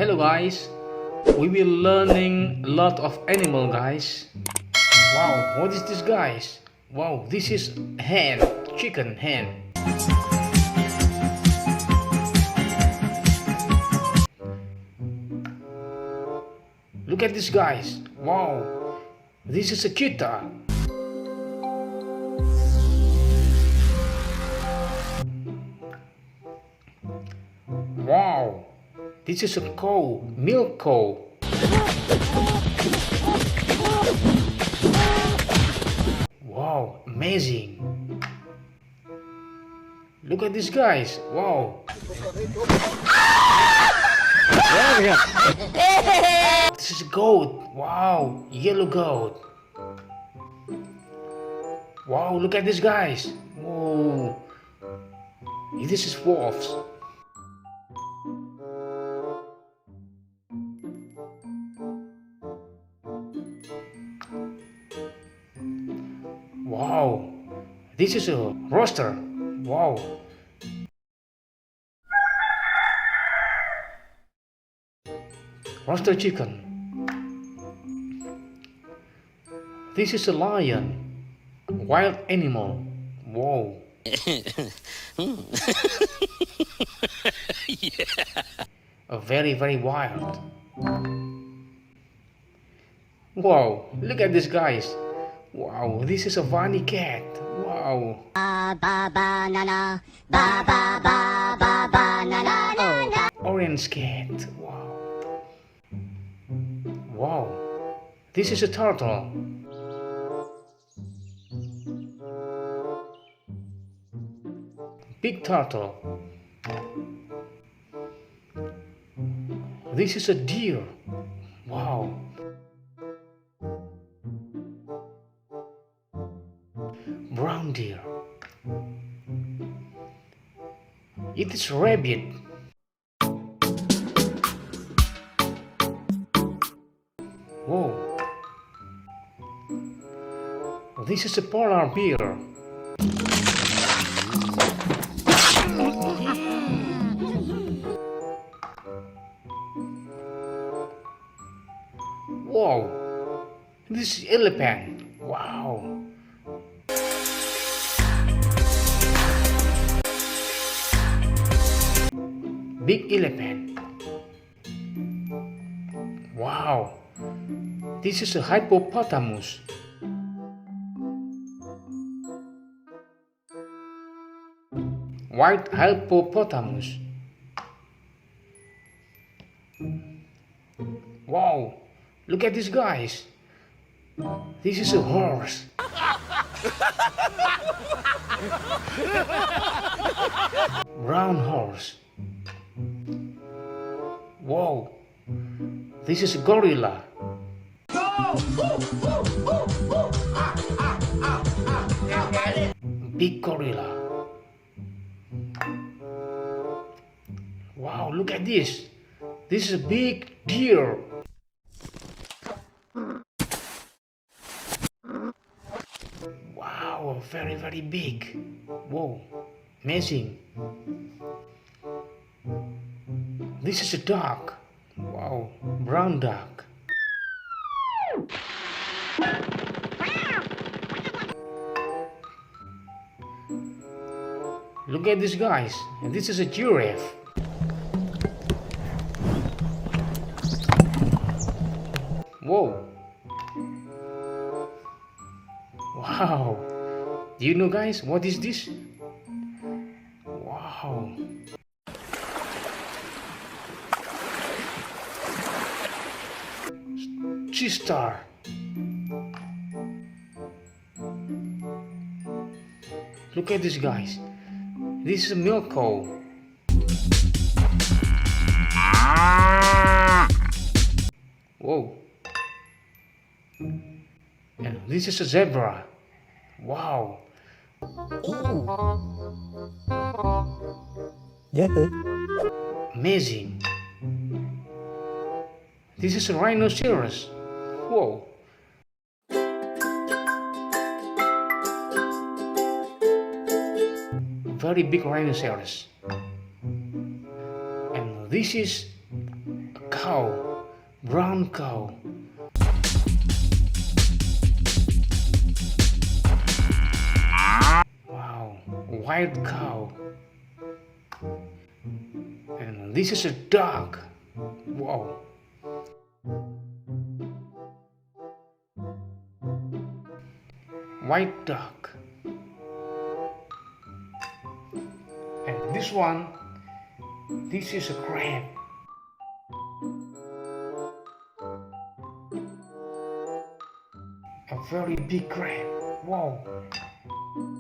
Hello guys, we will learning a lot of animal guys. Wow, what is this guys? Wow, this is hen, chicken hen. Look at this guys. Wow, this is a cheetah. Wow, this is a cow, milk cow. Wow, amazing. Look at these guys. Wow. This is a goat. Wow, yellow goat. Wow, look at these guys. Whoa. This is wolves. Wow, this is a rooster. Wow. Rooster chicken. This is a lion. Wild animal. Wow. Yeah. Very wild. Wow, look at this guys. Wow, this is a bunny cat. Wow. Orange cat. Wow. Wow. This is a turtle. Big turtle. This is a deer. Wow. Brown deer. It is rabbit. Whoa. This is a polar bear. Whoa. This is elephant. Wow. Big elephant. Wow. This is a hippopotamus. White hippopotamus. Wow. Look at these guys. This is a horse. Brown horse. Wow, this is a gorilla. Big gorilla. Wow, look at this. This is a big deer. Wow, very big. Whoa, amazing. This is a duck. Wow, brown duck. Look at these guys. And this is a giraffe. Whoa. Wow. Do you know guys, what is this? Wow. Cheetah. Look at this guys. This is a milk cow. Whoa. And this is a zebra. Wow. Yeah. Amazing. This is a rhinocerros. Whoa. Very big rhinoceros. And this is cow, brown cow. Wow, white cow. And this is a dog. Wow. White dog. And this is a crab. A very big crab. Wow.